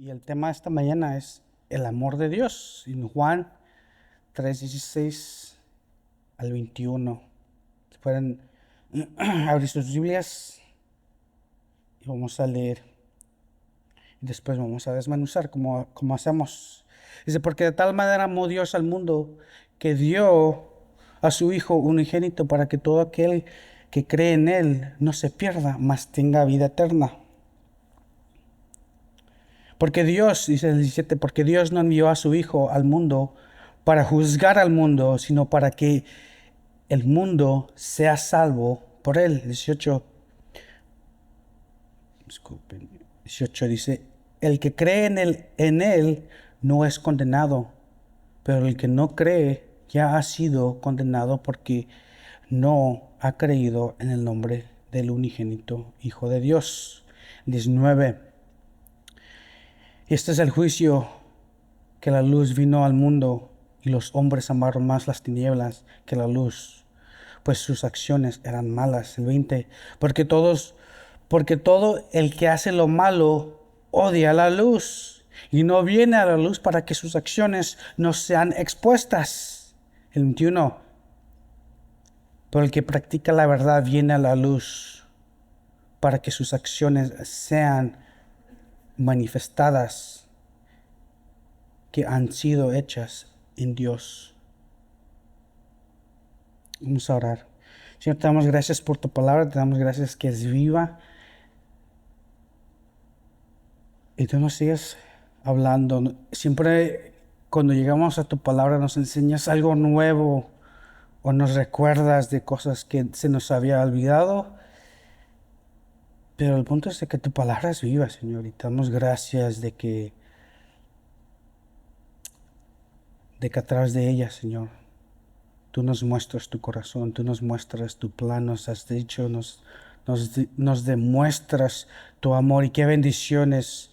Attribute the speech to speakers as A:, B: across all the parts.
A: Y el tema de esta mañana es el amor de Dios. En Juan 3:16 al 21. Si pueden abrir sus Biblias y vamos a leer. Y después vamos a desmenuzar como hacemos. Dice, porque de tal manera amó Dios al mundo que dio a su Hijo unigénito para que todo aquel que cree en Él no se pierda, mas tenga vida eterna. Porque Dios, dice el 17, porque Dios no envió a su Hijo al mundo para juzgar al mundo, sino para que el mundo sea salvo por él. 18 dice, el que cree en él no es condenado, pero el que no cree ya ha sido condenado porque no ha creído en el nombre del unigénito Hijo de Dios. 19. Este es el juicio, que la luz vino al mundo y los hombres amaron más las tinieblas que la luz, pues sus acciones eran malas. El 20, porque todo el que hace lo malo odia la luz y no viene a la luz para que sus acciones no sean expuestas. El 21, pero el que practica la verdad viene a la luz para que sus acciones sean manifestadas, que han sido hechas en Dios. Vamos a orar. Señor, te damos gracias por tu palabra, te damos gracias que es viva. Y tú nos sigues hablando. Siempre cuando llegamos a tu palabra nos enseñas algo nuevo o nos recuerdas de cosas que se nos había olvidado. Pero el punto es de que tu palabra es viva, Señor, y te damos gracias de que a través de ella, Señor, tú nos muestras tu corazón, tú nos muestras tu plan, nos has dicho, nos demuestras tu amor, y qué bendiciones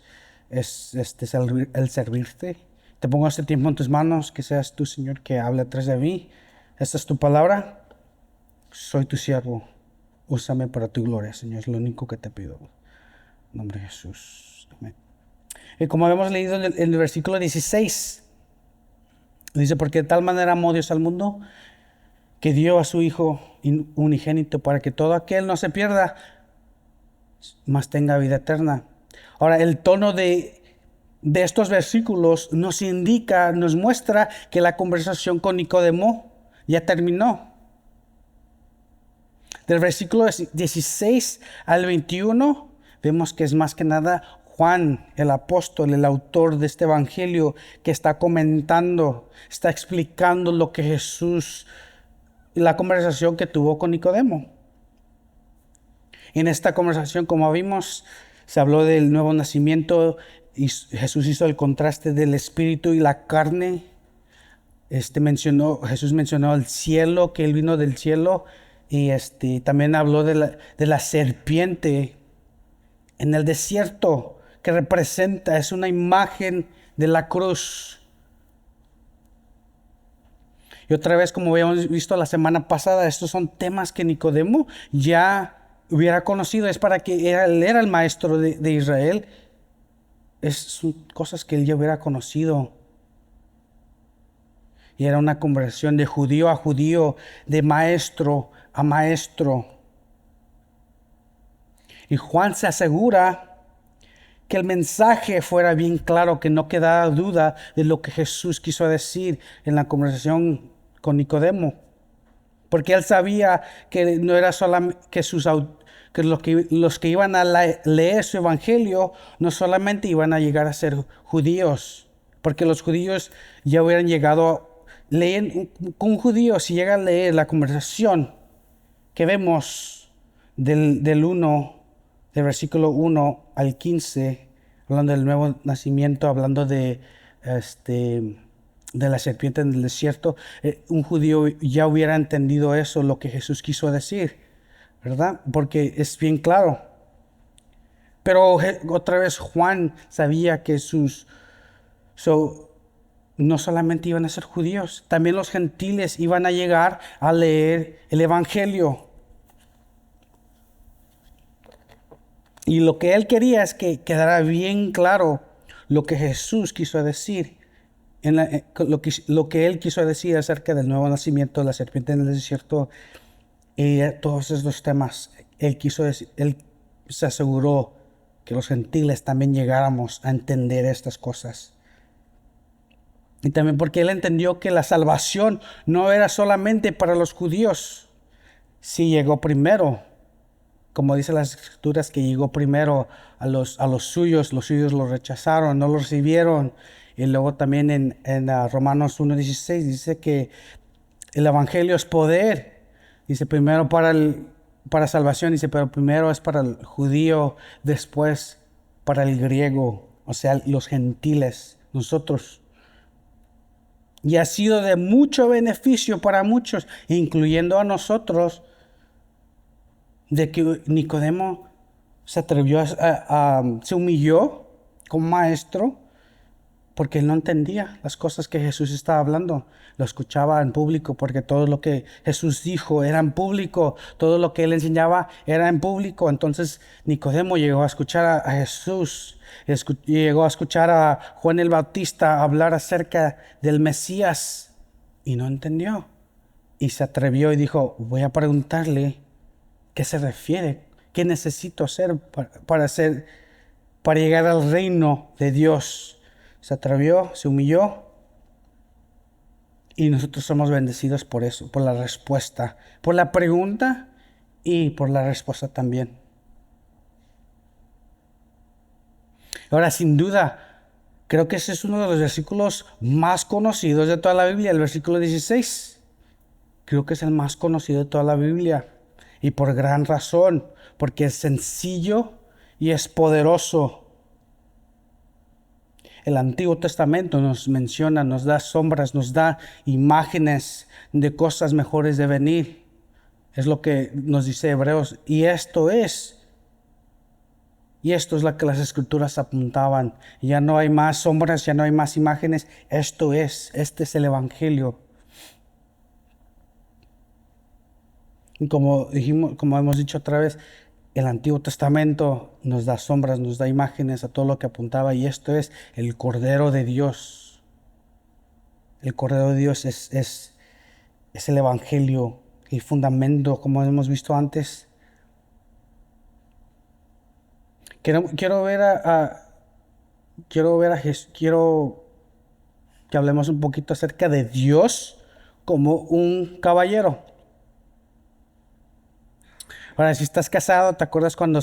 A: es el servirte. Te pongo este tiempo en tus manos, que seas tú, Señor, que hable a través de mí. Esta es tu palabra, soy tu siervo, úsame para tu gloria, Señor, es lo único que te pido. En nombre de Jesús, amén. Y como habíamos leído en el versículo 16, dice, porque de tal manera amó Dios al mundo que dio a su Hijo unigénito para que todo aquel no se pierda, mas tenga vida eterna. Ahora, el tono de estos versículos nos indica, nos muestra que la conversación con Nicodemo ya terminó. Del versículo 16 al 21 vemos que es más que nada Juan, el apóstol, el autor de este evangelio, que está comentando, está explicando lo que Jesús, la conversación que tuvo con Nicodemo. En esta conversación, como vimos, se habló del nuevo nacimiento y Jesús hizo el contraste del espíritu y la carne. Jesús mencionó el cielo, que él vino del cielo, y también habló de la serpiente en el desierto, que representa, es una imagen de la cruz. Y otra vez, como habíamos visto la semana pasada, estos son temas que Nicodemo ya hubiera conocido. Es para que él era el maestro de Israel. Son cosas que él ya hubiera conocido. Y era una conversación de judío a judío, de maestro a maestro. Y Juan se asegura que el mensaje fuera bien claro, que no quedara duda de lo que Jesús quiso decir en la conversación con Nicodemo. Porque él sabía que no era solamente que los que iban a leer su evangelio no solamente iban a llegar a ser judíos, porque los judíos ya hubieran llegado, con un judío, si llega a leer la conversación que vemos del versículo 1 al 15, hablando del nuevo nacimiento, hablando de la serpiente en el desierto, un judío ya hubiera entendido eso, lo que Jesús quiso decir, ¿verdad? Porque es bien claro. Pero otra vez Juan sabía que no solamente iban a ser judíos, también los gentiles iban a llegar a leer el evangelio. Y lo que él quería es que quedara bien claro lo que Jesús quiso decir, lo que Él quiso decir acerca del nuevo nacimiento de la serpiente en el desierto, y todos estos temas. Él se aseguró que los gentiles también llegáramos a entender estas cosas. Y también porque Él entendió que la salvación no era solamente para los judíos. Sí llegó primero, como dice las Escrituras, que llegó primero a los suyos lo rechazaron, no lo recibieron. Y luego también en Romanos 1:16 dice que el Evangelio es poder. Dice primero para salvación, dice, pero primero es para el judío, después para el griego, o sea, los gentiles, nosotros. Y ha sido de mucho beneficio para muchos, incluyendo a nosotros, de que Nicodemo se atrevió se humilló como maestro, porque él no entendía las cosas que Jesús estaba hablando. Lo escuchaba en público porque todo lo que Jesús dijo era en público. Todo lo que él enseñaba era en público. Entonces Nicodemo llegó a escuchar a Jesús. Llegó a escuchar a Juan el Bautista hablar acerca del Mesías. Y no entendió. Y se atrevió y dijo, voy a preguntarle qué se refiere. ¿Qué necesito hacer para llegar al reino de Dios? Se atrevió, se humilló, y nosotros somos bendecidos por eso, por la respuesta, por la pregunta y por la respuesta también. Ahora, sin duda, creo que ese es uno de los versículos más conocidos de toda la Biblia, el versículo 16. Creo que es el más conocido de toda la Biblia, y por gran razón, porque es sencillo y es poderoso. El Antiguo Testamento nos menciona, nos da sombras, nos da imágenes de cosas mejores de venir. Es lo que nos dice Hebreos. Y esto es lo que las Escrituras apuntaban. Ya no hay más sombras, ya no hay más imágenes. Este es el Evangelio. Y como hemos dicho otra vez, el Antiguo Testamento nos da sombras, nos da imágenes a todo lo que apuntaba, y esto es el Cordero de Dios. El Cordero de Dios es el Evangelio, el fundamento, como hemos visto antes. Quiero que hablemos un poquito acerca de Dios como un caballero. Ahora, si estás casado, ¿te acuerdas cuando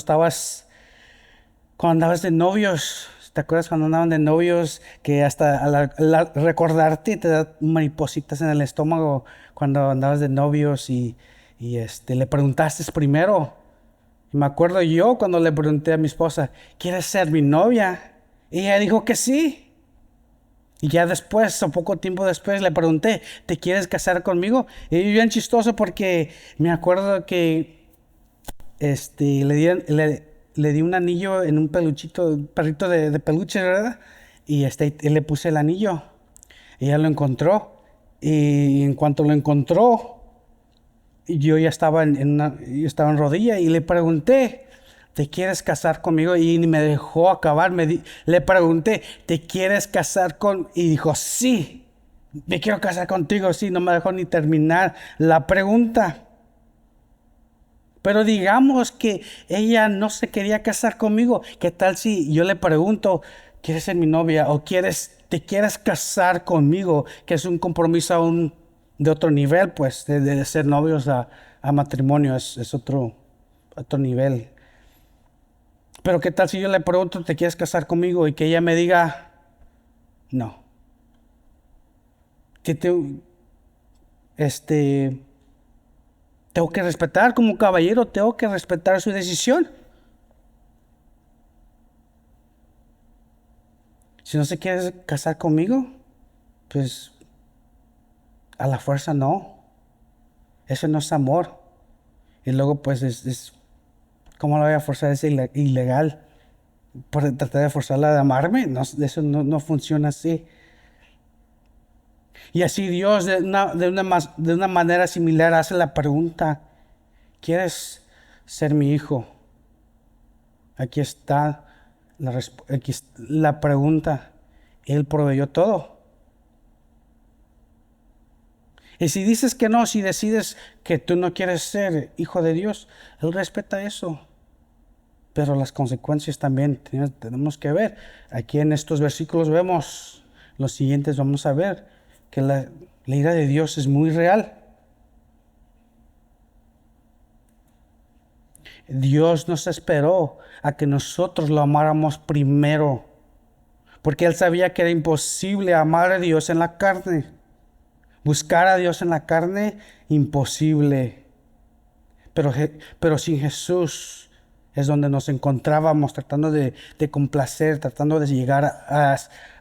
A: andabas de novios? ¿Te acuerdas cuando andaban de novios que hasta al recordarte te da maripositas en el estómago cuando andabas de novios y le preguntaste primero? Y me acuerdo yo cuando le pregunté a mi esposa, ¿quieres ser mi novia? Y ella dijo que sí. Y ya después, o poco tiempo después, le pregunté, ¿te quieres casar conmigo? Y bien chistoso porque me acuerdo que le di un anillo en un perrito de peluche, ¿verdad? Y le puse el anillo. Ella lo encontró. Y en cuanto lo encontró, yo ya estaba yo estaba en rodilla y le pregunté, ¿te quieres casar conmigo? Y me dejó acabar. Le pregunté, ¿te quieres casar Y dijo, sí, me quiero casar contigo. Sí, no me dejó ni terminar la pregunta. Pero digamos que ella no se quería casar conmigo. ¿Qué tal si yo le pregunto, ¿quieres ser mi novia? ¿O te quieres casar conmigo? Que es un compromiso aún de otro nivel, pues, de ser novios a matrimonio. Es otro nivel. Pero ¿qué tal si yo le pregunto, ¿te quieres casar conmigo? Y que ella me diga, no. Tengo que respetar como caballero, tengo que respetar su decisión. Si no se quiere casar conmigo, pues a la fuerza no. Eso no es amor. Y luego pues ¿cómo la voy a forzar? Es ilegal. Por tratar de forzarla a amarme, no, eso no funciona así. Y así Dios de una manera similar hace la pregunta, ¿quieres ser mi hijo? Aquí está la pregunta, Él proveyó todo. Y si dices que no, si decides que tú no quieres ser hijo de Dios, Él respeta eso. Pero las consecuencias también tenemos que ver. Aquí en estos versículos vemos, los siguientes vamos a ver, que la ira de Dios es muy real. Dios nos esperó a que nosotros lo amáramos primero, porque Él sabía que era imposible amar a Dios en la carne. Buscar a Dios en la carne, imposible. Pero sin Jesús es donde nos encontrábamos tratando de complacer, tratando de llegar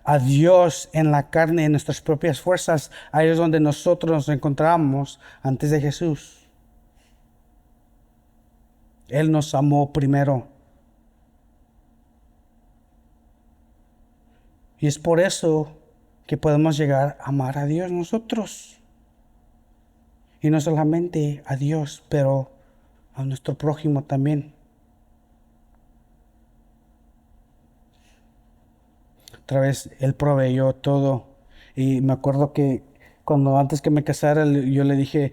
A: a Dios en la carne, en nuestras propias fuerzas. Ahí es donde nosotros nos encontrábamos antes de Jesús. Él nos amó primero. Y es por eso que podemos llegar a amar a Dios nosotros. Y no solamente a Dios, pero a nuestro prójimo también. Otra vez, Él proveyó todo. Y me acuerdo que antes que me casara, yo le dije,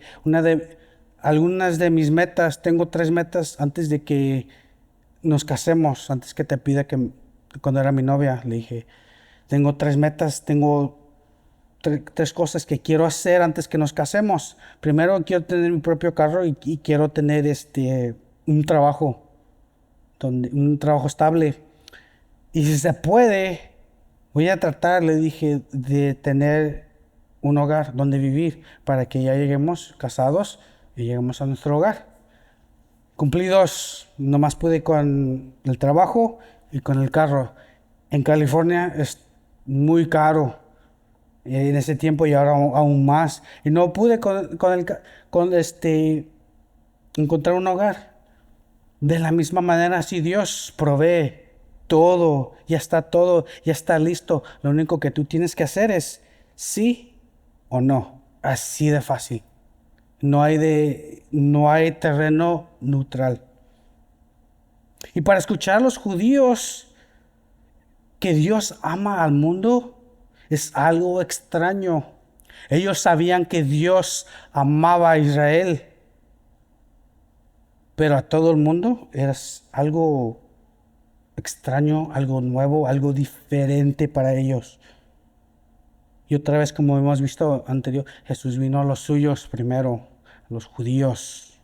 A: algunas de mis metas, tengo 3 metas antes de que nos casemos, antes que te pida cuando era mi novia, le dije, tengo 3 metas, tengo 3 cosas que quiero hacer antes que nos casemos. Primero, quiero tener mi propio carro y quiero tener un trabajo, un trabajo estable. Y si se puede, voy a tratar, le dije, de tener un hogar donde vivir para que ya lleguemos casados y lleguemos a nuestro hogar. Cumplí 2, nomás pude con el trabajo y con el carro. En California es muy caro en ese tiempo y ahora aún más. Y no pude encontrar un hogar. De la misma manera, si Dios provee todo, ya está listo. Lo único que tú tienes que hacer es sí o no. Así de fácil. No hay terreno neutral. Y para escuchar a los judíos que Dios ama al mundo es algo extraño. Ellos sabían que Dios amaba a Israel, pero a todo el mundo era algo extraño, algo nuevo, algo diferente para ellos. Y otra vez, como hemos visto anterior, Jesús vino a los suyos primero, a los judíos,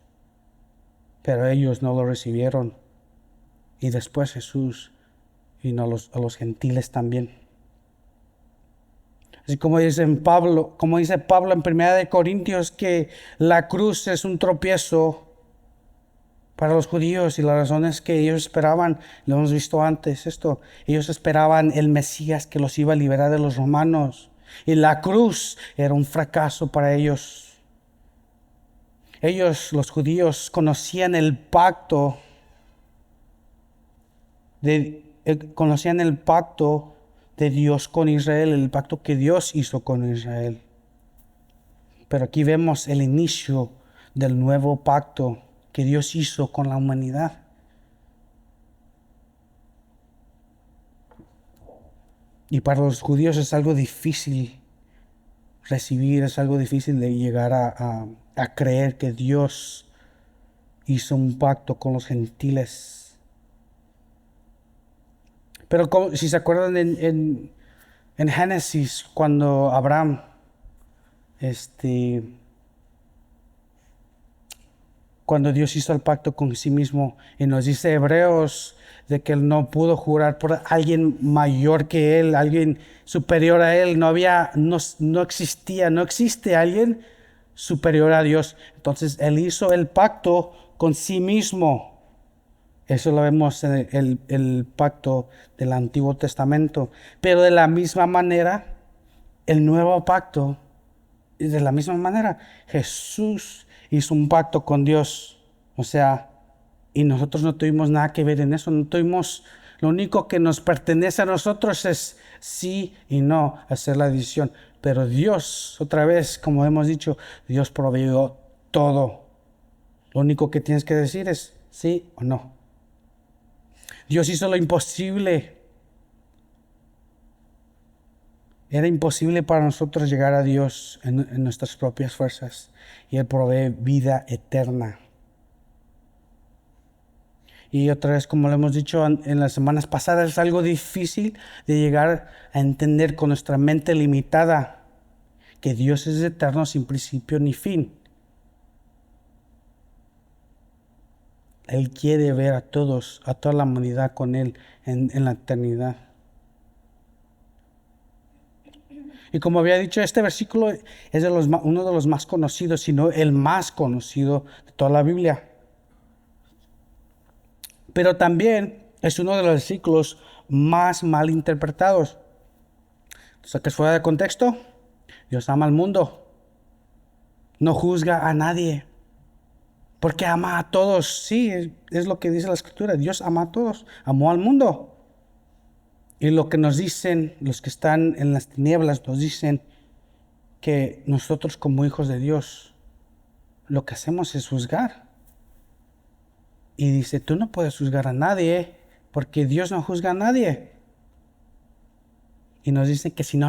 A: pero ellos no lo recibieron. Y después Jesús vino a los gentiles también. Así como dice Pablo en 1 Corintios, que la cruz es un tropiezo para los judíos, y la razón es que ellos esperaban, lo hemos visto antes ellos esperaban el Mesías que los iba a liberar de los romanos, y la cruz era un fracaso para ellos. Ellos, los judíos, conocían el pacto de Dios con Israel, el pacto que Dios hizo con Israel. Pero aquí vemos el inicio del nuevo pacto que Dios hizo con la humanidad. Y para los judíos es algo difícil recibir, es algo difícil de llegar a creer que Dios hizo un pacto con los gentiles. Pero si se acuerdan en Génesis, cuando Abraham cuando Dios hizo el pacto con sí mismo, y nos dice Hebreos de que él no pudo jurar por alguien mayor que él, alguien superior a él. No existe alguien superior a Dios. Entonces él hizo el pacto con sí mismo. Eso lo vemos en el pacto del Antiguo Testamento. Pero de la misma manera, el nuevo pacto, de la misma manera, Jesús hizo un pacto con Dios. O sea, y nosotros no tuvimos nada que ver en eso. Lo único que nos pertenece a nosotros es sí y no, hacer la decisión. Pero Dios, otra vez, como hemos dicho, Dios proveyó todo. Lo único que tienes que decir es sí o no. Dios hizo lo imposible. Era imposible para nosotros llegar a Dios en nuestras propias fuerzas. Y Él provee vida eterna. Y otra vez, como lo hemos dicho en las semanas pasadas, es algo difícil de llegar a entender con nuestra mente limitada que Dios es eterno sin principio ni fin. Él quiere ver a todos, a toda la humanidad con Él en la eternidad. Y como había dicho, este versículo es uno de los más conocidos, si no el más conocido de toda la Biblia. Pero también es uno de los versículos más mal interpretados. ¿Sacas fuera de contexto? Dios ama al mundo. No juzga a nadie. Porque ama a todos. Sí, es lo que dice la Escritura. Dios ama a todos. Amó al mundo. Y lo que nos dicen, los que están en las tinieblas, nos dicen que nosotros como hijos de Dios, lo que hacemos es juzgar. Y dice, tú no puedes juzgar a nadie, porque Dios no juzga a nadie. Y nos dicen que si no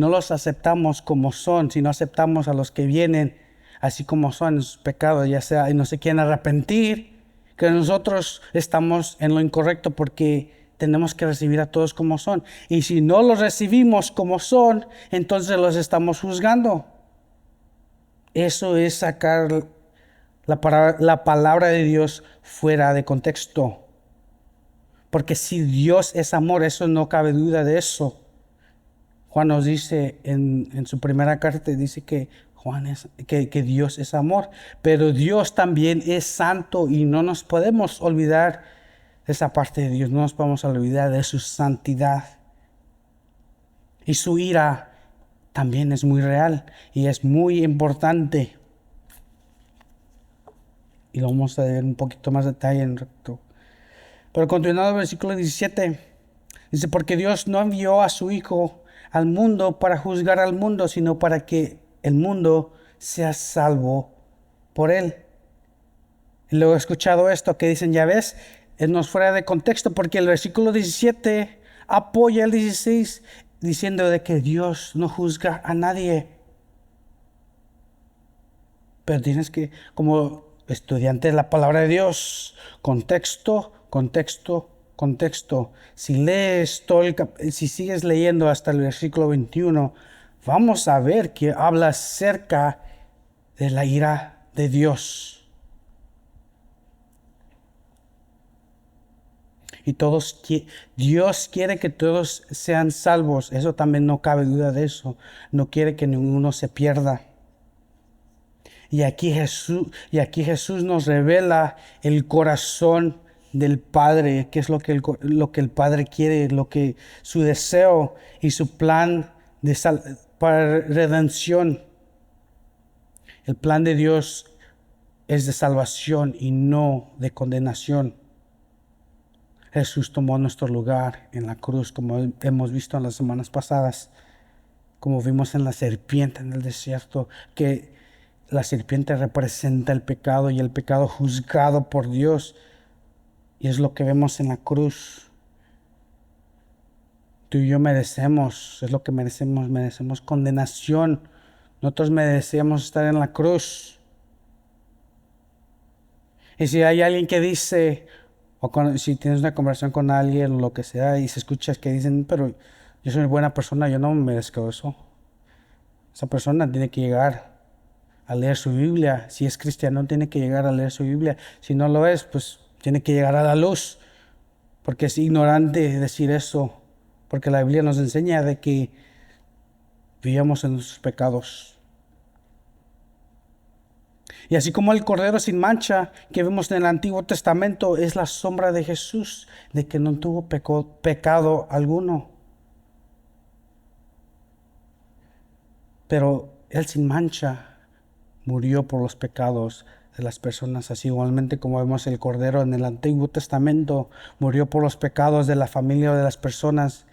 A: los aceptamos como son, si no aceptamos a los que vienen así como son en sus pecados, ya sea y no se quieren arrepentir, que nosotros estamos en lo incorrecto porque tenemos que recibir a todos como son. Y si no los recibimos como son, entonces los estamos juzgando. Eso es sacar la palabra de Dios fuera de contexto. Porque si Dios es amor, eso no cabe duda de eso. Juan nos dice en su primera carta, dice que que Dios es amor. Pero Dios también es santo y no nos podemos olvidar de esa parte de Dios. No nos podemos olvidar de su santidad. Y su ira también es muy real y es muy importante. Y lo vamos a ver un poquito más detalle en recto. Pero continuando el versículo 17, dice, porque Dios no envió a su Hijo al mundo para juzgar al mundo, sino para que el mundo sea salvo por él. Y luego he escuchado esto que dicen, ya ves, no es fuera de contexto, porque el versículo 17 apoya el 16, diciendo de que Dios no juzga a nadie. Pero tienes que, como estudiante de la palabra de Dios, contexto. Si sigues leyendo hasta el versículo 21, vamos a ver que habla acerca de la ira de Dios. Y Dios quiere que todos sean salvos. Eso también no cabe duda de eso. No quiere que ninguno se pierda. Y aquí Jesús nos revela el corazón del Padre, que es lo que el Padre quiere, su deseo y su plan para redención. El plan de Dios es de salvación y no de condenación. Jesús tomó nuestro lugar en la cruz, como hemos visto en las semanas pasadas, como vimos en la serpiente en el desierto, que la serpiente representa el pecado y el pecado juzgado por Dios. Y es lo que vemos en la cruz. Tú y yo merecemos, es lo que merecemos condenación. Nosotros merecemos estar en la cruz. Y si hay alguien que dice, si tienes una conversación con alguien o lo que sea, y se escucha que dicen, pero yo soy buena persona, yo no merezco eso. Esa persona tiene que llegar a leer su Biblia. Si es cristiano, tiene que llegar a leer su Biblia. Si no lo es, pues tiene que llegar a la luz. Porque es ignorante decir eso. Porque la Biblia nos enseña de que vivamos en nuestros pecados. Y así como el Cordero sin mancha que vemos en el Antiguo Testamento es la sombra de Jesús, de que no tuvo pecado alguno. Pero Él sin mancha murió por los pecados de las personas, así igualmente como vemos el Cordero en el Antiguo Testamento murió por los pecados de la familia o de las personas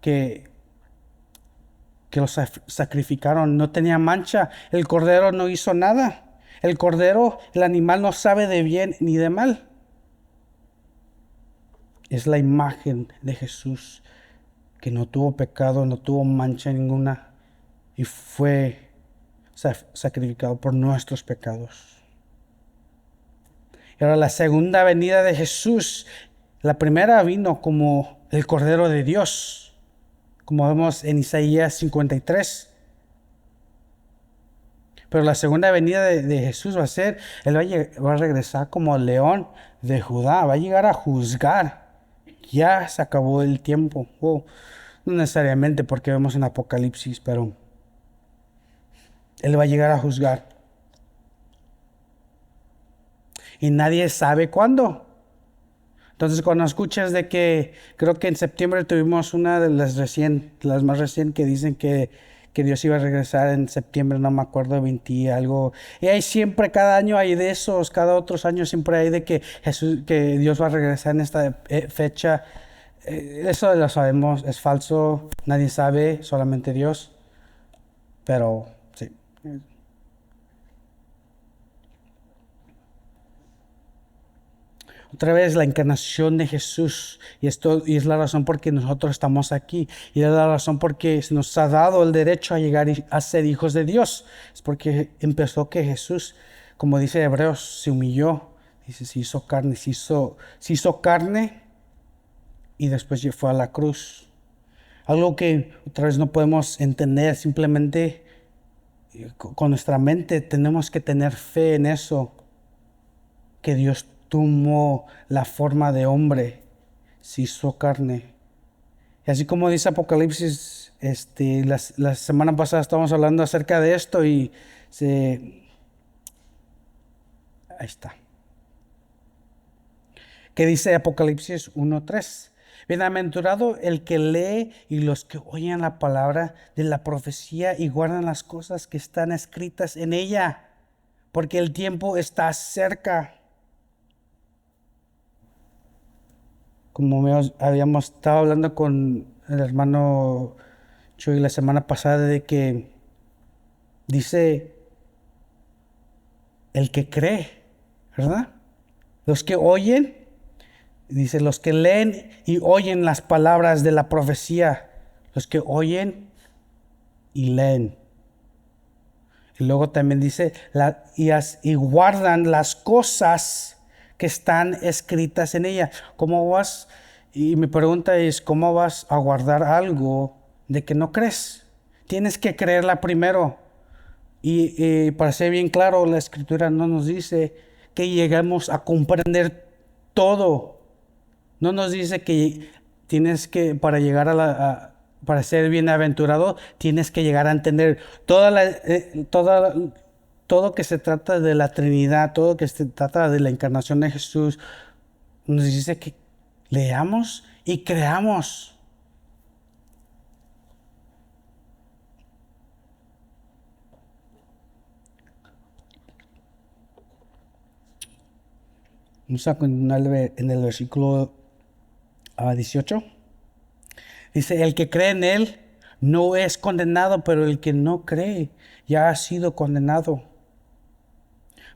A: que los sacrificaron. No tenía mancha, el Cordero no hizo nada. El Cordero, el animal, no sabe de bien ni de mal. es la imagen de Jesús, que no tuvo pecado, no tuvo mancha ninguna y fue sacrificado por nuestros pecados. Y ahora la segunda venida de Jesús, la primera vino como el Cordero de Dios, como vemos en Isaías 53. Pero la segunda venida de Jesús va a ser, Él va a regresar como el león de Judá, va a llegar a juzgar. Ya se acabó el tiempo. No necesariamente porque vemos en Apocalipsis, pero Él va a llegar a juzgar. Y nadie sabe cuándo. Entonces, cuando escuchas de que, creo que en septiembre tuvimos una de las más recién que dicen que Dios iba a regresar en septiembre, no me acuerdo, 20 y algo. Y hay siempre, cada año hay de esos, cada otros años siempre hay de que Dios va a regresar en esta fecha. Eso lo sabemos, es falso, nadie sabe, solamente Dios. Pero, sí. Otra vez la encarnación de Jesús, y es la razón por que nosotros estamos aquí, y es la razón por que se nos ha dado el derecho a llegar a ser hijos de Dios. Es porque empezó que Jesús, como dice Hebreos, se humilló, dice, se hizo carne y después fue a la cruz. Algo que otra vez no podemos entender, simplemente con nuestra mente tenemos que tener fe en eso, que Dios tomó la forma de hombre, se hizo carne. Y así como dice Apocalipsis, la semana pasada estábamos hablando acerca de esto y ahí está. ¿Qué dice Apocalipsis 1:3? Bienaventurado el que lee y los que oyen la palabra de la profecía y guardan las cosas que están escritas en ella, porque el tiempo está cerca. Como habíamos estado hablando con el hermano Chuy la semana pasada, de que dice el que cree, ¿verdad? Los que oyen, dice los que leen y oyen las palabras de la profecía, los que oyen y leen. Y luego también dice, y guardan las cosas que están escritas en ella. ¿Cómo vas? Y mi pregunta es, ¿cómo vas a guardar algo de que no crees? Tienes que creerla primero. Y para ser bien claro, la Escritura no nos dice que lleguemos a comprender todo. No nos dice que tienes que, para llegar para ser bienaventurado, tienes que llegar a entender todo que se trata de la Trinidad, todo que se trata de la encarnación de Jesús. Nos dice que leamos y creamos. Vamos a continuar en el versículo 18. Dice, el que cree en Él no es condenado, pero el que no cree ya ha sido condenado,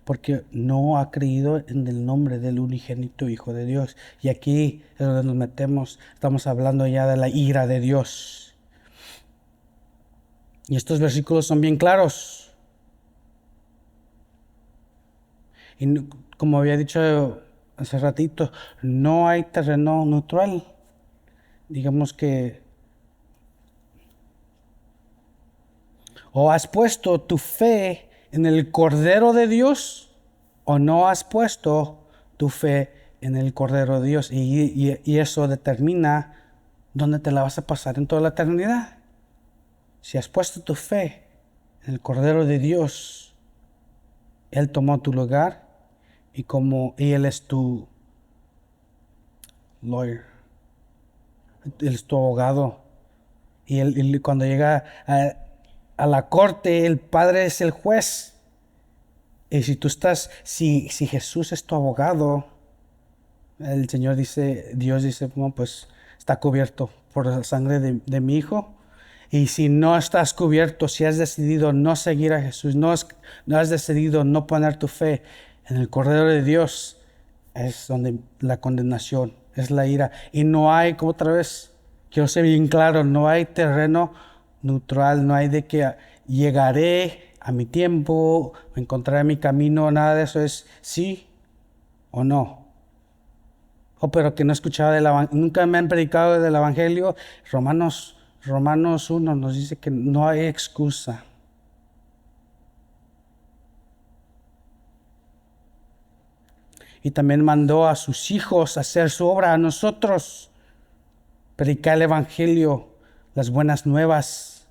A: porque no ha creído en el nombre del unigénito Hijo de Dios. Y aquí es donde nos metemos, estamos hablando ya de la ira de Dios. Y estos versículos son bien claros. Y como había dicho hace ratito, no hay terreno neutral. Digamos que o has puesto tu fe en el Cordero de Dios o no has puesto tu fe en el Cordero de Dios. Y eso determina dónde te la vas a pasar en toda la eternidad. Si has puesto tu fe en el Cordero de Dios, Él tomó tu lugar y Él es tu lawyer. Él es tu abogado. Y cuando llega a la corte, el Padre es el juez. Y si Jesús es tu abogado, el Señor dice, Dios dice, bueno, pues está cubierto por la sangre de mi Hijo. Y si no estás cubierto, si has decidido no seguir a Jesús, no has decidido no poner tu fe en el Cordero de Dios, es donde la condenación es la ira. Y no hay, como otra vez, quiero ser bien claro, no hay terreno neutral, no hay de que llegaré a mi tiempo, encontraré mi camino, nada de eso, es sí o no. Oh, pero que no he escuchado nunca me han predicado del Evangelio. Romanos 1 nos dice que no hay excusa. Y también mandó a sus hijos a hacer su obra, a nosotros, predicar el Evangelio, las buenas nuevas.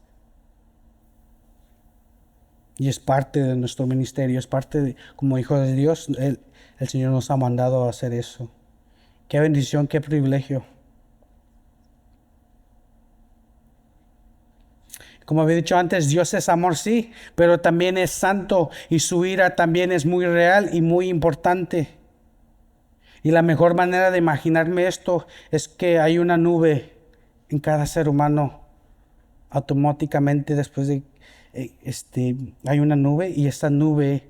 A: Y es parte de nuestro ministerio, es parte de, como hijos de Dios, el Señor nos ha mandado a hacer eso. Qué bendición, qué privilegio. Como había dicho antes, Dios es amor, sí, pero también es santo y su ira también es muy real y muy importante. Y la mejor manera de imaginarme esto es que hay una nube en cada ser humano. Automáticamente después de hay una nube y esta nube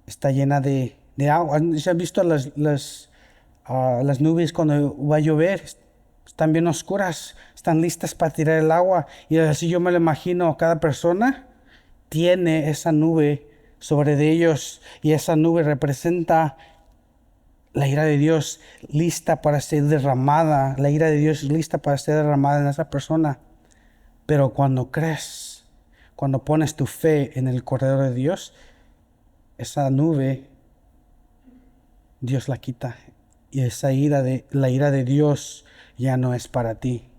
A: está llena de agua. ¿Se han visto las nubes cuando va a llover? Están bien oscuras, están listas para tirar el agua. Y así yo me lo imagino, cada persona tiene esa nube sobre de ellos y esa nube representa la ira de Dios lista para ser derramada. La ira de Dios lista para ser derramada en esa persona. Pero cuando crees, cuando pones tu fe en el Cordero de Dios, esa nube, Dios la quita. Y la ira de Dios ya no es para ti.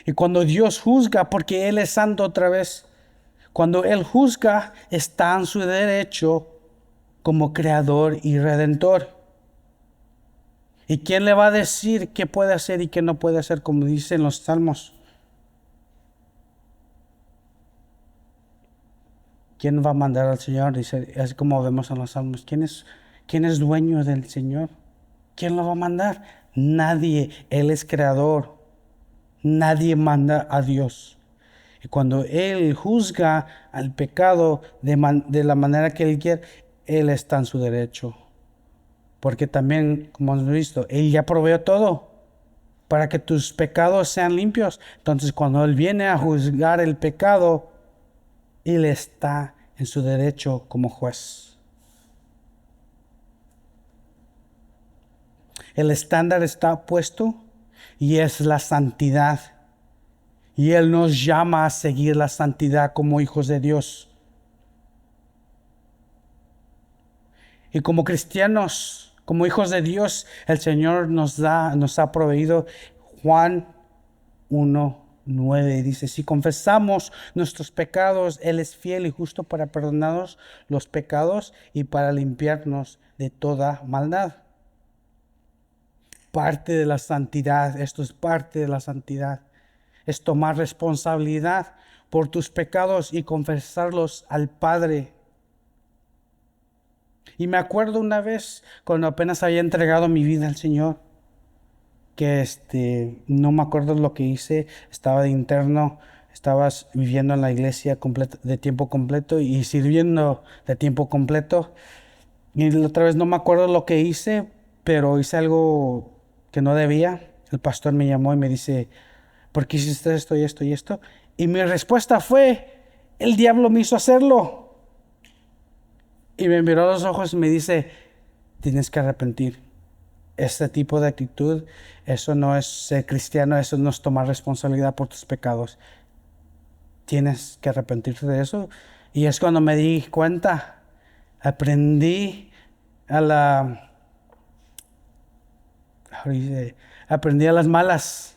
A: Y cuando Dios juzga, porque Él es santo otra vez, cuando Él juzga, está en su derecho como creador y redentor. ¿Y quién le va a decir qué puede hacer y qué no puede hacer, como dicen los salmos? ¿Quién va a mandar al Señor? Dice, es como vemos en los salmos. ¿Quién es dueño del Señor? ¿Quién lo va a mandar? Nadie. Él es creador. Nadie manda a Dios. Y cuando Él juzga al pecado de la manera que Él quiere, Él está en su derecho. Porque también, como hemos visto, Él ya proveyó todo para que tus pecados sean limpios. Entonces, cuando Él viene a juzgar el pecado, Él está en su derecho como juez. El estándar está puesto y es la santidad. Y Él nos llama a seguir la santidad como hijos de Dios. Y como cristianos, como hijos de Dios, el Señor nos ha proveído. Juan 1:9 dice, si confesamos nuestros pecados, Él es fiel y justo para perdonarnos los pecados y para limpiarnos de toda maldad. Parte de la santidad, esto es parte de la santidad, es tomar responsabilidad por tus pecados y confesarlos al Padre. Y me acuerdo una vez, cuando apenas había entregado mi vida al Señor, que no me acuerdo lo que hice, estaba de interno, estaba viviendo en la iglesia de tiempo completo y sirviendo de tiempo completo. Y otra vez no me acuerdo lo que hice, pero hice algo que no debía. El pastor me llamó y me dice, ¿por qué hiciste esto y esto y esto? Y mi respuesta fue, el diablo me hizo hacerlo. Y me miró a los ojos y me dice, tienes que arrepentir. Este tipo de actitud, eso no es ser cristiano, eso no es tomar responsabilidad por tus pecados. Tienes que arrepentirte de eso. Y es cuando me di cuenta, aprendí a las malas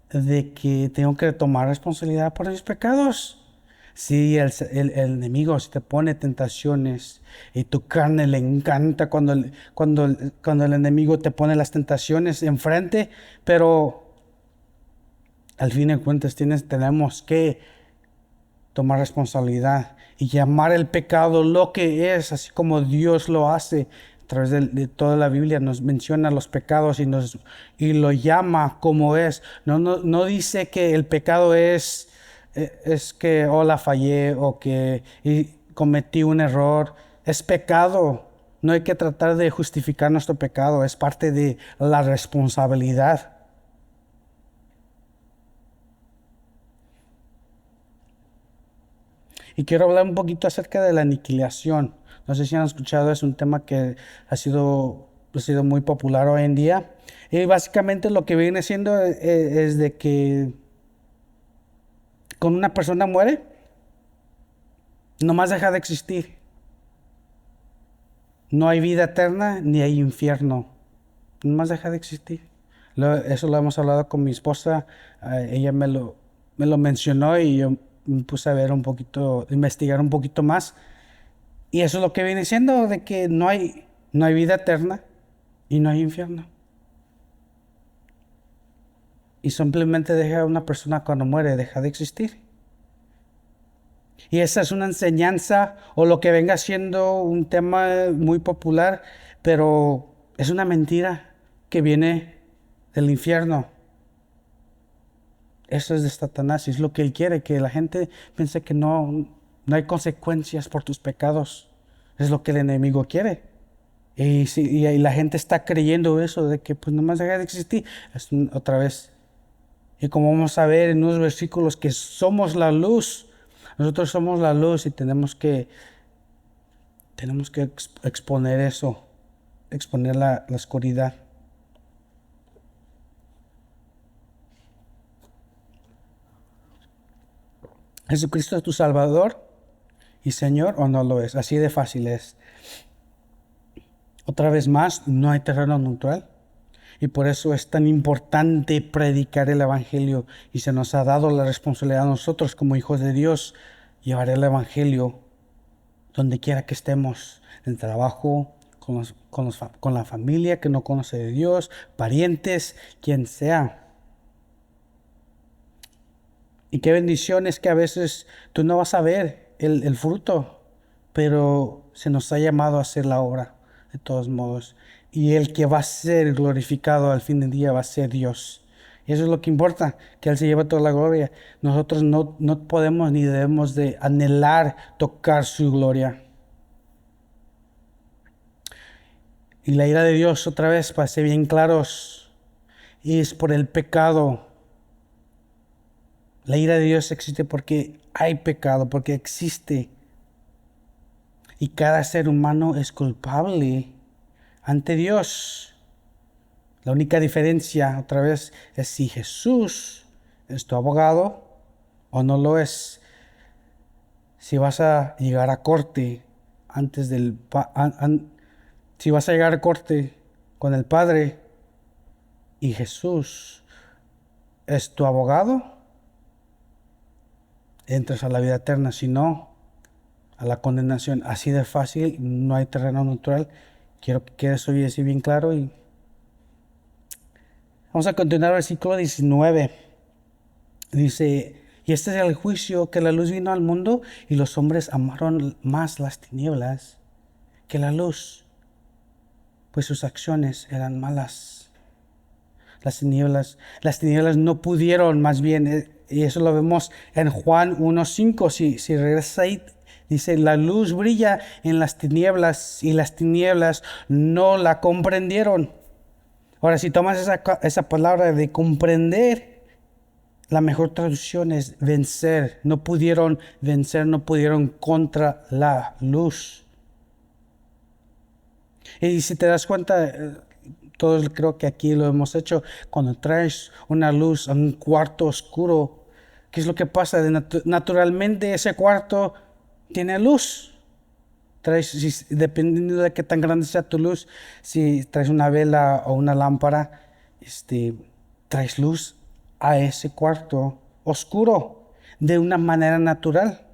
A: de que tengo que tomar responsabilidad por mis pecados. Si el enemigo te pone tentaciones y tu carne le encanta cuando el enemigo te pone las tentaciones enfrente, pero al fin de cuentas tenemos que tomar responsabilidad y llamar el pecado lo que es, así como Dios lo hace. A través de toda la Biblia nos menciona los pecados y lo llama como es. No dice que el pecado es que la fallé o que cometí un error. es pecado. No hay que tratar de justificar nuestro pecado, es parte de la responsabilidad. Y quiero hablar un poquito acerca de la aniquilación. No sé si han escuchado, es un tema que ha sido muy popular hoy en día. Y básicamente lo que viene siendo es de que cuando una persona muere, nomás deja de existir. No hay vida eterna ni hay infierno. Nomás deja de existir. Eso lo hemos hablado con mi esposa. Ella me lo mencionó y yo me puse a ver un poquito, investigar un poquito más. Y eso es lo que viene siendo de que no hay vida eterna y no hay infierno. Y simplemente deja a una persona cuando muere, deja de existir. Y esa es una enseñanza o lo que venga siendo un tema muy popular, pero es una mentira que viene del infierno. Eso es de Satanás y es lo que él quiere, que la gente piense que no hay consecuencias por tus pecados. Es lo que el enemigo quiere. Y la gente está creyendo eso, de que pues nomás deja de existir. Otra vez. Y como vamos a ver en unos versículos que somos la luz, nosotros somos la luz y tenemos que exponer eso, exponer la oscuridad. ¿Jesucristo es tu Salvador y Señor o no lo es? Así de fácil es. Otra vez más, no hay terreno neutral. Y por eso es tan importante predicar el Evangelio. Y se nos ha dado la responsabilidad a nosotros como hijos de Dios, llevar el Evangelio donde quiera que estemos, en el trabajo, con la familia que no conoce de Dios, parientes, quien sea. Y qué bendición es que a veces tú no vas a ver el fruto, pero se nos ha llamado a hacer la obra, de todos modos. Y el que va a ser glorificado al fin del día va a ser Dios. Y eso es lo que importa, que Él se lleve toda la gloria. Nosotros no podemos ni debemos de anhelar tocar su gloria. Y la ira de Dios, otra vez, para ser bien claros, es por el pecado. La ira de Dios existe porque hay pecado, porque existe. Y cada ser humano es culpable ante Dios. La única diferencia, otra vez, es si Jesús es tu abogado o no lo es. Si vas a llegar a corte antes si vas a llegar a corte con el Padre y Jesús es tu abogado, entras a la vida eterna. Si no, a la condenación. Así de fácil, no hay terreno neutral. Quiero que quede eso así bien claro. Y vamos a continuar versículo 19. Dice, y este es el juicio, que la luz vino al mundo y los hombres amaron más las tinieblas que la luz, pues sus acciones eran malas. Las tinieblas no pudieron, más bien, y eso lo vemos en Juan 1:5. Si regresas ahí, dice, la luz brilla en las tinieblas y las tinieblas no la comprendieron. Ahora, si tomas esa palabra de comprender, la mejor traducción es vencer. No pudieron vencer, no pudieron contra la luz. Y si te das cuenta, todos creo que aquí lo hemos hecho, cuando traes una luz a un cuarto oscuro, ¿qué es lo que pasa? Naturalmente ese cuarto tiene luz. Dependiendo de qué tan grande sea tu luz, si traes una vela o una lámpara, traes luz a ese cuarto oscuro de una manera natural.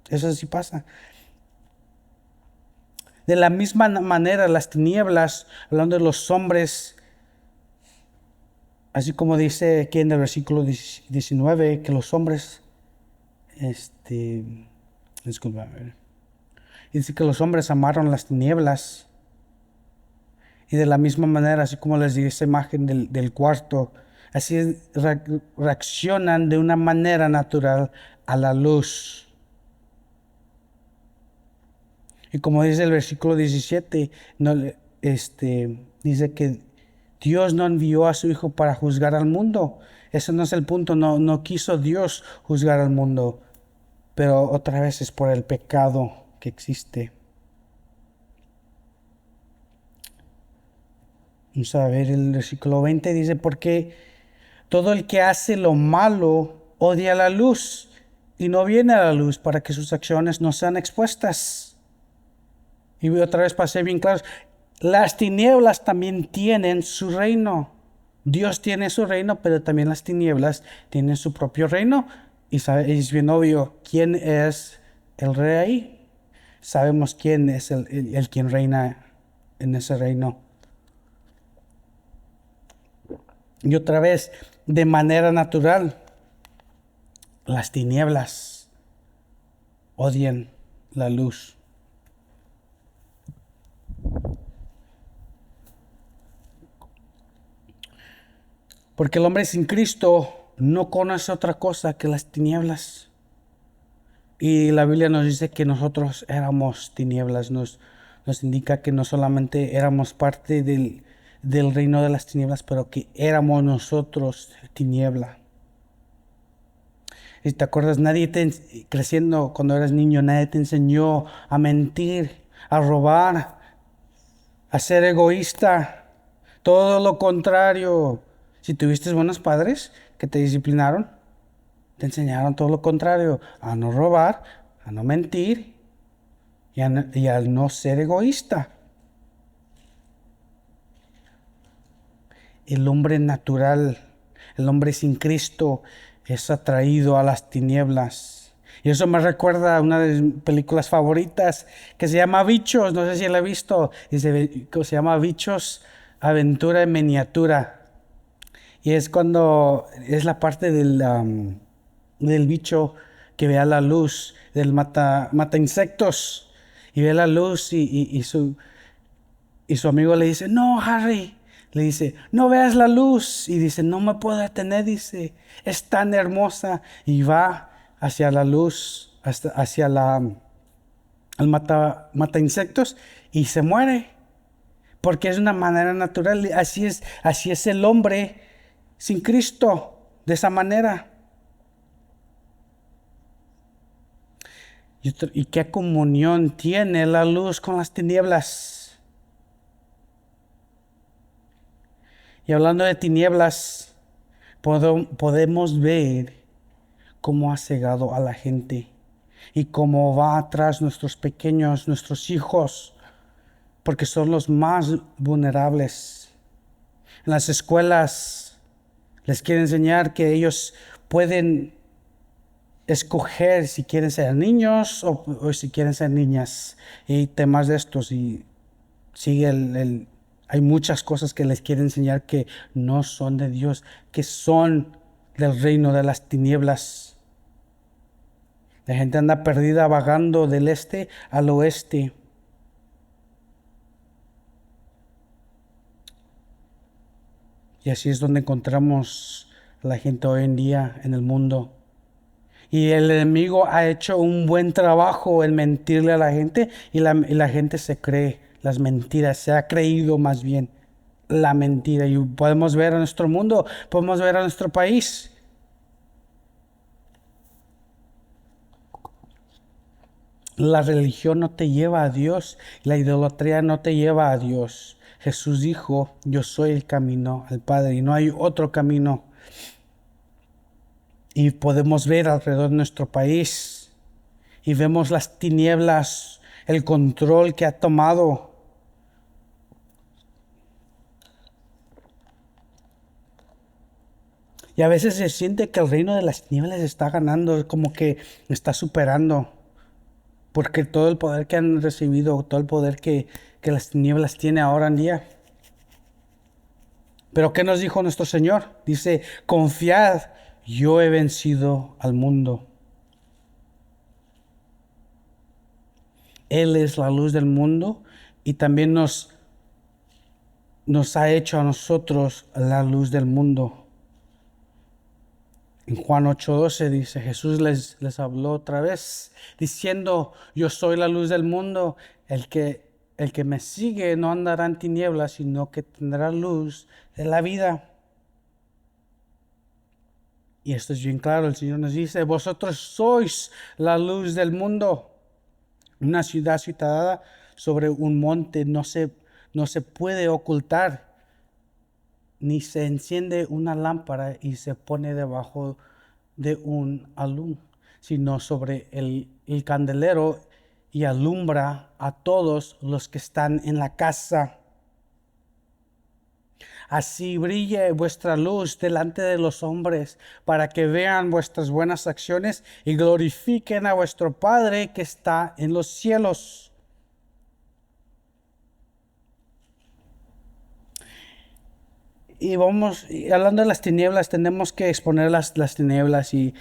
A: Eso sí pasa. De la misma manera, las tinieblas, hablando de los hombres, así como dice aquí en el versículo 19, que los hombres, disculpa, dice que los hombres amaron las tinieblas. Y de la misma manera, así como les di esa imagen del cuarto, así reaccionan de una manera natural a la luz. Y como dice el versículo 17, no, dice que Dios no envió a su Hijo para juzgar al mundo. Ese no es el punto, no quiso Dios juzgar al mundo, pero otra vez es por el pecado que existe. Vamos a ver el versículo 20, dice, porque todo el que hace lo malo odia la luz y no viene a la luz para que sus acciones no sean expuestas. Y otra vez pasé bien claro, las tinieblas también tienen su reino. Dios tiene su reino, pero también las tinieblas tienen su propio reino. Y es bien obvio quién es el rey ahí. Sabemos quién es el quien reina en ese reino. Y otra vez, de manera natural, las tinieblas odian la luz. Porque el hombre sin Cristo no conoce otra cosa que las tinieblas. Y la Biblia nos dice que nosotros éramos tinieblas. Nos indica que no solamente éramos parte del reino de las tinieblas, pero que éramos nosotros tiniebla. Y te acuerdas, creciendo cuando eras niño, nadie te enseñó a mentir, a robar, a ser egoísta. Todo lo contrario. Si tuviste buenos padres que te disciplinaron, te enseñaron todo lo contrario, a no robar, a no mentir y a no ser egoísta. El hombre natural, el hombre sin Cristo, es atraído a las tinieblas. Y eso me recuerda a una de mis películas favoritas que se llama Bichos, no sé si la he visto, se llama Bichos, Aventura en Miniatura. Y es cuando es la parte del bicho que ve a la luz, del mata insectos, y ve la luz y su amigo le dice, no, Harry, le dice, no veas la luz, y dice, no me puedo detener, dice, es tan hermosa, y va hacia la luz, hacia el mata insectos, y se muere, porque es una manera natural. Así es el hombre sin Cristo, de esa manera. ¿Y qué comunión tiene la luz con las tinieblas? Y hablando de tinieblas, podemos ver cómo ha cegado a la gente y cómo va atrás nuestros pequeños, nuestros hijos, porque son los más vulnerables. En las escuelas les quiere enseñar que ellos pueden escoger si quieren ser niños o si quieren ser niñas, y temas de estos, y sigue hay muchas cosas que les quiere enseñar que no son de Dios, que son del reino de las tinieblas. La gente anda perdida vagando del este al oeste. Y así es donde encontramos a la gente hoy en día en el mundo. Y el enemigo ha hecho un buen trabajo en mentirle a la gente, y la gente se cree las mentiras, se ha creído más bien la mentira. Y podemos ver a nuestro mundo, podemos ver a nuestro país. La religión no te lleva a Dios, la idolatría no te lleva a Dios. Jesús dijo, yo soy el camino al Padre y no hay otro camino. Y podemos ver alrededor de nuestro país y vemos las tinieblas, el control que ha tomado. Y a veces se siente que el reino de las tinieblas está ganando, como que está superando. Porque todo el poder que han recibido, todo el poder que las tinieblas tiene ahora en día. Pero ¿qué nos dijo nuestro Señor? Dice, confiad, yo he vencido al mundo. Él es la luz del mundo y también nos ha hecho a nosotros la luz del mundo. En Juan 8:12 dice, Jesús les habló otra vez, diciendo, yo soy la luz del mundo, el que me sigue no andará en tinieblas, sino que tendrá luz de la vida. Y esto es bien claro, el Señor nos dice, vosotros sois la luz del mundo. Una ciudad situada sobre un monte no se puede ocultar, ni se enciende una lámpara y se pone debajo de un alud, sino sobre el candelero y alumbra a todos los que están en la casa. Así brille vuestra luz delante de los hombres, para que vean vuestras buenas acciones y glorifiquen a vuestro Padre que está en los cielos. Y hablando de las tinieblas, tenemos que exponer las tinieblas y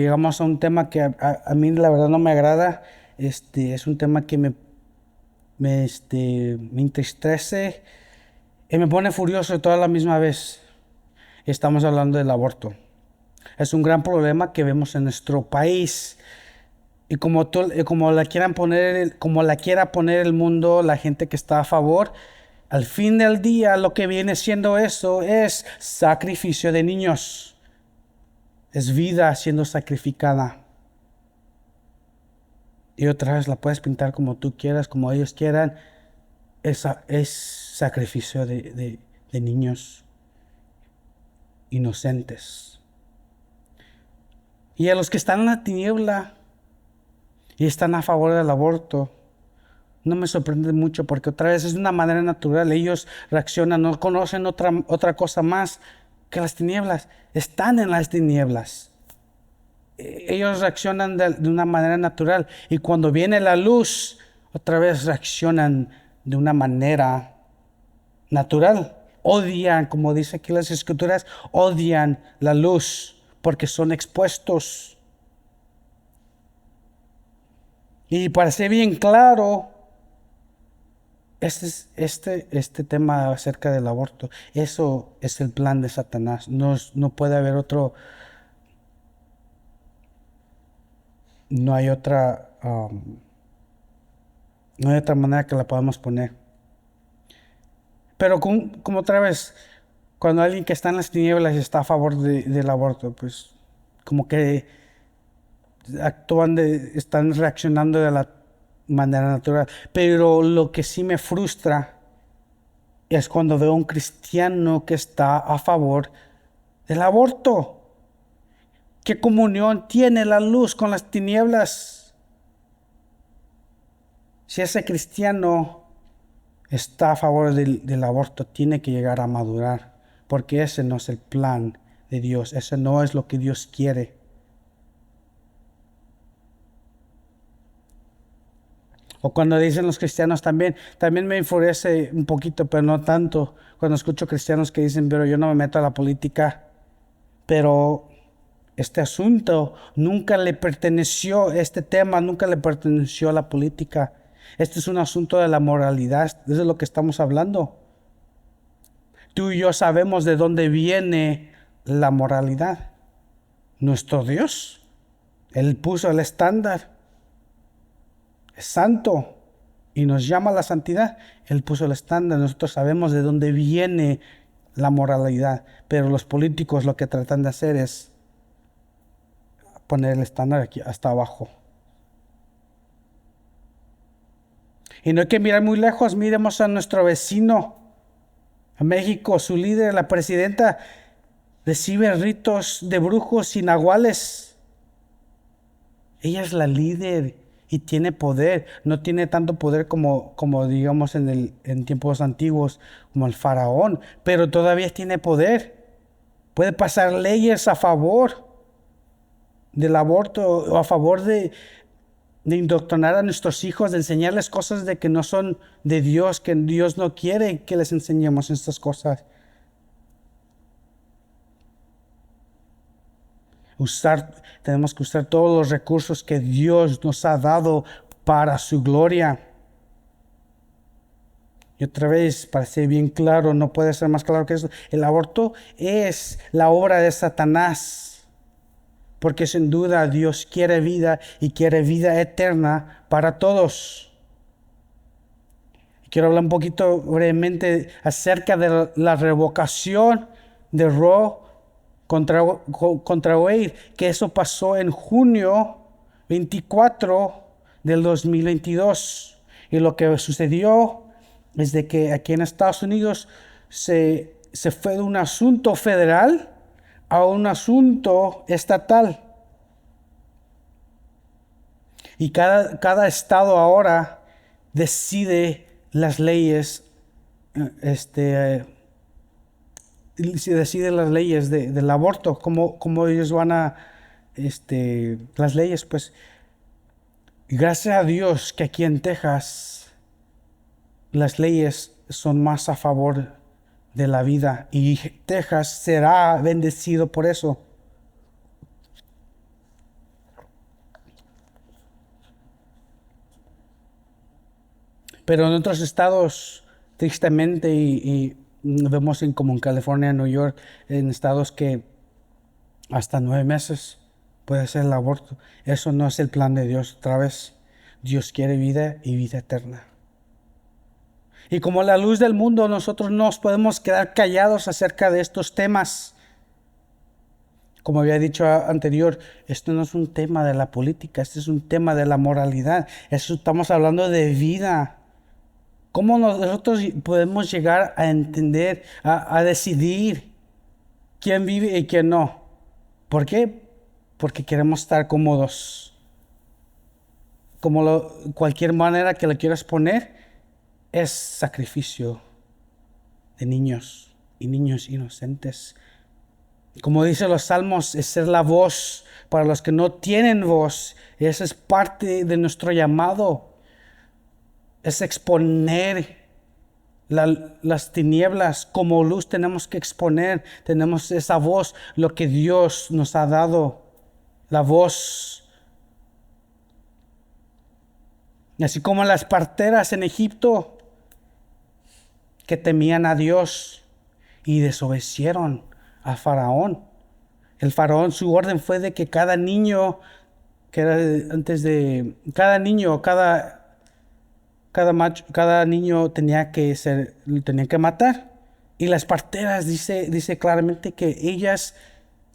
A: vamos a un tema que a mí la verdad no me agrada. Es un tema que me entristece y me pone furioso toda la misma vez. Estamos hablando del aborto. Es un gran problema que vemos en nuestro país. Y como la quieran poner, como la quiera poner el mundo, la gente que está a favor, al fin del día lo que viene siendo eso es sacrificio de niños. Es vida siendo sacrificada. Y otra vez la puedes pintar como tú quieras, como ellos quieran. Es sacrificio de niños inocentes. Y a los que están en la tiniebla y están a favor del aborto, no me sorprende mucho porque otra vez es de una manera natural. Ellos reaccionan, no conocen otra cosa más que las tinieblas. Están en las tinieblas. Ellos reaccionan de una manera natural. Y cuando viene la luz, otra vez reaccionan de una manera natural. Odian, como dice aquí las escrituras, odian la luz porque son expuestos. Y para ser bien claro, este tema acerca del aborto, eso es el plan de Satanás. No puede haber otro, no hay otra, no hay otra manera que la podamos poner. Pero como otra vez, cuando alguien que está en las tinieblas está a favor del aborto, pues como que están reaccionando de la manera natural. Pero lo que sí me frustra es cuando veo a un cristiano que está a favor del aborto. ¿Qué comunión tiene la luz con las tinieblas? Si ese cristiano está a favor del aborto, tiene que llegar a madurar, porque ese no es el plan de Dios, ese no es lo que Dios quiere. O cuando dicen los cristianos también me enfurece un poquito, pero no tanto, cuando escucho cristianos que dicen, pero yo no me meto a la política, pero este asunto nunca le perteneció, este tema nunca le perteneció a la política. Este es un asunto de la moralidad, de eso es lo que estamos hablando. Tú y yo sabemos de dónde viene la moralidad. Nuestro Dios, Él puso el estándar. Es santo y nos llama a la santidad. Él puso el estándar. Nosotros sabemos de dónde viene la moralidad, pero los políticos lo que tratan de hacer es poner el estándar aquí hasta abajo. Y no hay que mirar muy lejos, miremos a nuestro vecino, a México. Su líder, la presidenta, recibe ritos de brujos y nahuales. Ella es la líder y tiene poder. No tiene tanto poder como digamos en tiempos antiguos, como el faraón, pero todavía tiene poder. Puede pasar leyes a favor del aborto o a favor de indoctrinar a nuestros hijos, de enseñarles cosas de que no son de Dios, que Dios no quiere que les enseñemos estas cosas. Tenemos que usar todos los recursos que Dios nos ha dado para su gloria. Y otra vez, para ser bien claro, no puede ser más claro que eso. El aborto es la obra de Satanás. porque sin duda Dios quiere vida y quiere vida eterna para todos. Quiero hablar un poquito brevemente acerca de la revocación de Roe contra Wade, que eso pasó en junio 24 del 2022. Y lo que sucedió es de que aquí en Estados Unidos se fue de un asunto federal a un asunto estatal. Y cada estado ahora decide las leyes, se deciden las leyes del aborto, cómo ellos van a, las leyes, pues, gracias a Dios que aquí en Texas las leyes son más a favor de la vida y Texas será bendecido por eso. Pero en otros estados, tristemente, y vemos como en California, New York, en estados que hasta 9 meses puede ser el aborto. Eso no es el plan de Dios. Otra vez, Dios quiere vida y vida eterna. Y como la luz del mundo, nosotros no nos podemos quedar callados acerca de estos temas. Como había dicho anterior, esto no es un tema de la política, este es un tema de la moralidad. Estamos hablando de vida. ¿Cómo nosotros podemos llegar a entender, a decidir quién vive y quién no? ¿Por qué? Porque queremos estar cómodos. Cualquier manera que lo quieras poner es sacrificio de niños y niños inocentes. Como dicen los salmos, es ser la voz para los que no tienen voz. Esa es parte de nuestro llamado. Es exponer las tinieblas como luz. Tenemos que exponer, tenemos esa voz, lo que Dios nos ha dado, la voz. Así como las parteras en Egipto que temían a Dios y desobedecieron a Faraón. El Faraón, su orden fue de que cada niño, que era cada niño, cada niño tenían que matar. Y las parteras dice claramente que ellas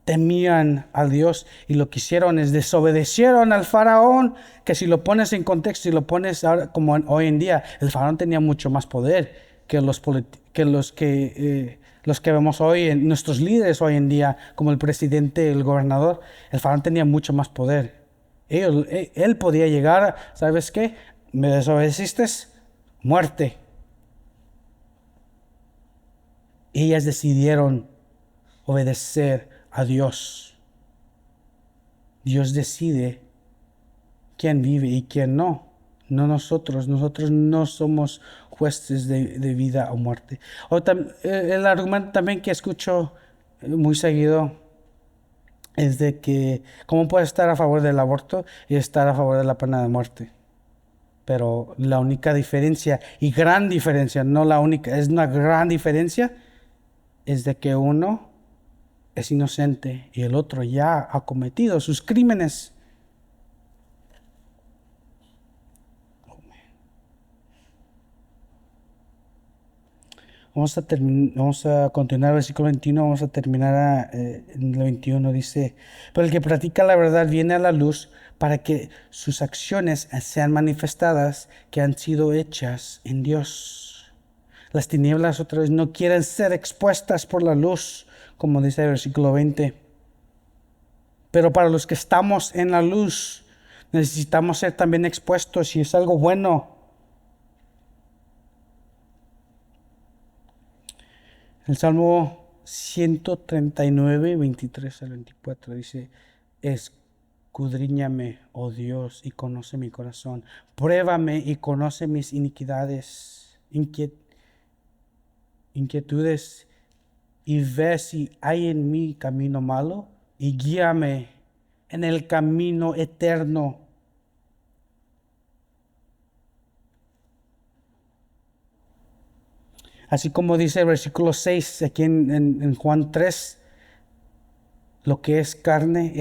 A: temían a Dios y lo que hicieron es desobedecieron al faraón, que si lo pones en contexto y lo pones ahora, como hoy en día, el faraón tenía mucho más poder que los que vemos hoy, nuestros líderes hoy en día, como el presidente, el gobernador. El faraón tenía mucho más poder. Él podía llegar, ¿sabes qué? Me desobedeciste, muerte. Ellas decidieron obedecer a Dios. Dios decide quién vive y quién no. No nosotros. Nosotros no somos jueces de vida o muerte. El argumento también que escucho muy seguido es de que cómo puedes estar a favor del aborto y estar a favor de la pena de muerte. Pero la única diferencia, y gran diferencia, no la única, es una gran diferencia, es de que uno es inocente y el otro ya ha cometido sus crímenes. Vamos a continuar el versículo 21, vamos a terminar en el 21, dice, pero el que practica la verdad viene a la luz para que sus acciones sean manifestadas que han sido hechas en Dios. Las tinieblas otra vez no quieren ser expuestas por la luz, como dice el versículo 20. Pero para los que estamos en la luz, necesitamos ser también expuestos y es algo bueno. El Salmo 139, 23 al 24 dice, escudriñame, oh Dios, y conoce mi corazón. Pruébame y conoce mis iniquidades, inquietudes, y ve si hay en mí camino malo, y guíame en el camino eterno. Así como dice el versículo 6 aquí en Juan 3, Lo que es carne,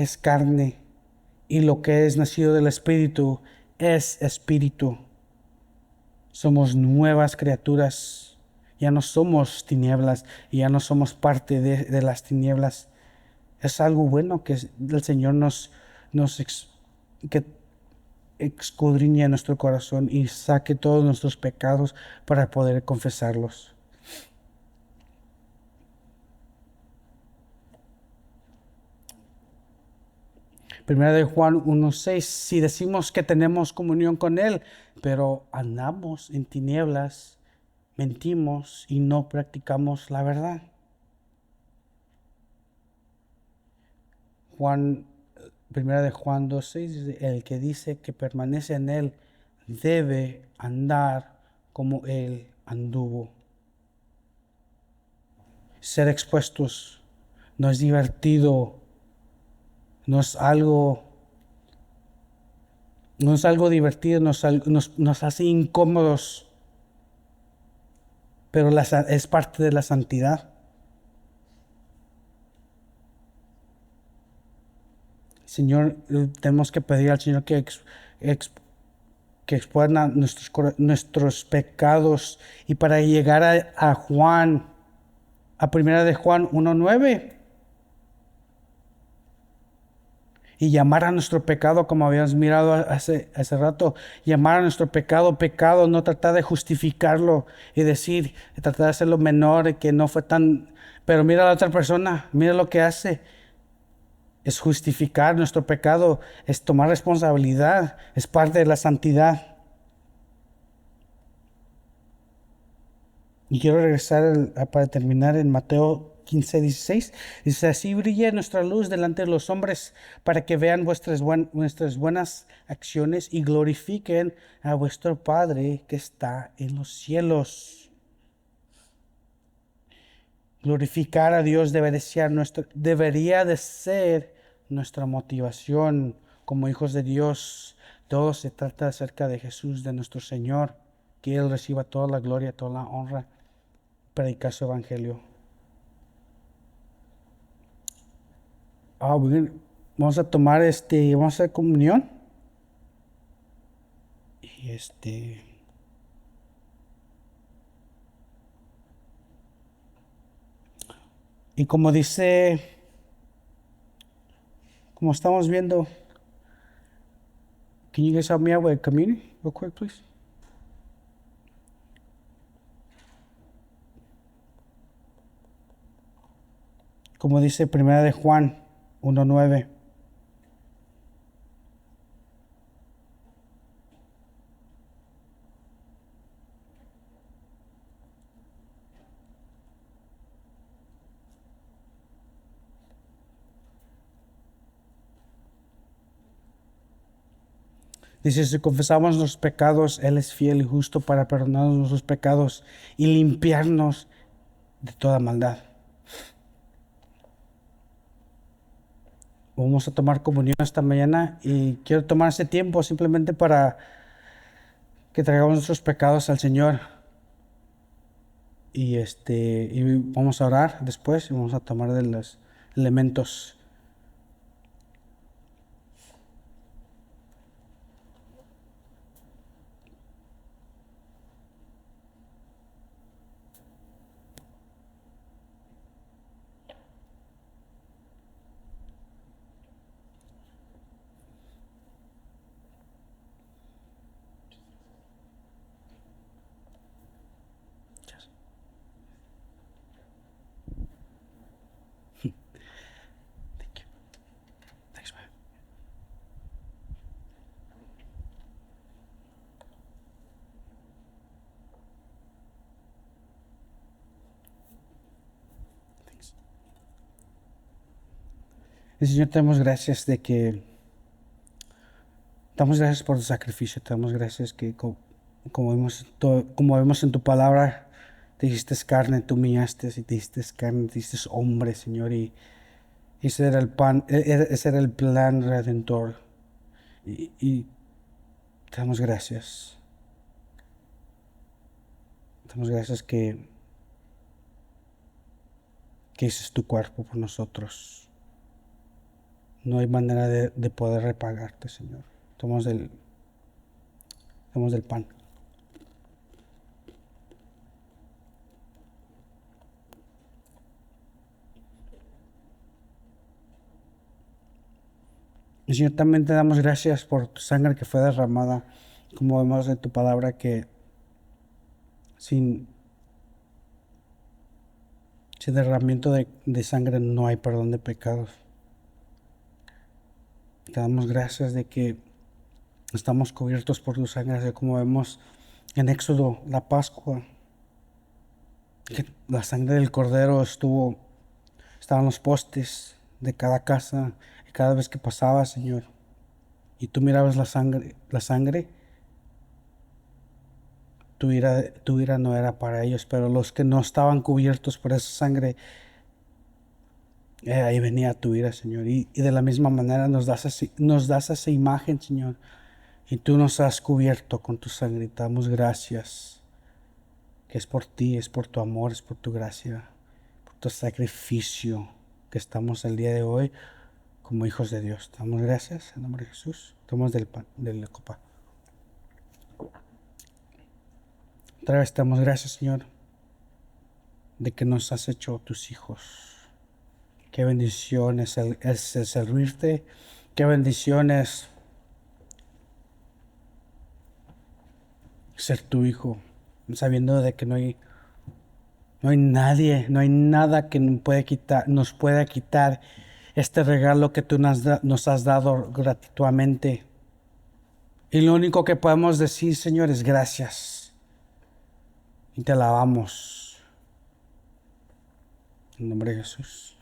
A: y lo que es nacido del Espíritu es espíritu. Somos nuevas criaturas. Ya no somos tinieblas y ya no somos parte de las tinieblas. Es algo bueno que el Señor que escudriñe nuestro corazón y saque todos nuestros pecados para poder confesarlos. Primera de Juan 1:6, si decimos que tenemos comunión con Él, pero andamos en tinieblas, mentimos y no practicamos la verdad. Primera de Juan 2:6 dice, el que dice que permanece en Él debe andar como Él anduvo. Ser expuestos no es divertido, no es algo divertido, nos hace incómodos, pero es parte de la santidad. Señor, tenemos que pedir al Señor que exponga nuestros pecados, y para llegar a primera de Juan 1:9, y llamar a nuestro pecado, como habíamos mirado hace rato, llamar a nuestro pecado, pecado, no tratar de justificarlo y tratar de hacerlo menor, y que no fue tan, pero mira a la otra persona, mira lo que hace. Es justificar nuestro pecado, es tomar responsabilidad, es parte de la santidad. Y quiero regresar para terminar en Mateo 15:16. Dice, así brille nuestra luz delante de los hombres, para que vean nuestras buenas acciones y glorifiquen a vuestro Padre que está en los cielos. Glorificar a Dios debería de ser nuestra motivación como hijos de Dios. Todo se trata acerca de Jesús, de nuestro Señor, que Él reciba toda la gloria, toda la honra, predicar su evangelio. Vamos a tomar vamos a hacer comunión. Y y como estamos viendo, can you guys help me out with communion real quick, please? Como dice primera de Juan 1:9. Dice, si confesamos nuestros pecados, Él es fiel y justo para perdonarnos nuestros pecados y limpiarnos de toda maldad. Vamos a tomar comunión esta mañana y quiero tomar ese tiempo simplemente para que traigamos nuestros pecados al Señor. Y vamos a orar después y vamos a tomar de los elementos. Thank you. Thanks, man. Thanks. Y Señor, te damos gracias damos gracias por tu sacrificio, te damos gracias que como vemos en tu palabra, te hiciste carne, tú humillaste y te hiciste carne, te hiciste hombre, Señor, y ese era ese era el plan redentor. Y te damos gracias. Te damos gracias que hiciste tu cuerpo por nosotros. no hay manera de poder repagarte, Señor. Tomamos del pan. Y Señor, también te damos gracias por tu sangre que fue derramada, como vemos en tu palabra, que sin derramamiento de sangre no hay perdón de pecados. Te damos gracias de que estamos cubiertos por tu sangre, así como vemos en Éxodo, la Pascua, que la sangre del Cordero estaba en los postes de cada casa, y cada vez que pasaba, Señor, y tú mirabas la sangre, tu ira no era para ellos, pero los que no estaban cubiertos por esa sangre, ahí venía tu ira, Señor. Y de la misma manera nos das esa imagen, Señor, y tú nos has cubierto con tu sangre. Te damos gracias, que es por ti, es por tu amor, es por tu gracia, por tu sacrificio, que estamos el día de hoy como hijos de Dios. Te damos gracias en nombre de Jesús. Tomamos del pan, de la copa. Otra vez te damos gracias, Señor, de que nos has hecho tus hijos. Qué bendición es el servirte. Qué bendición es ser tu hijo, sabiendo de que no hay nadie, no hay nada que nos pueda quitar este regalo que tú nos has dado gratuitamente. Y lo único que podemos decir, Señor, es gracias. Y te alabamos. En nombre de Jesús.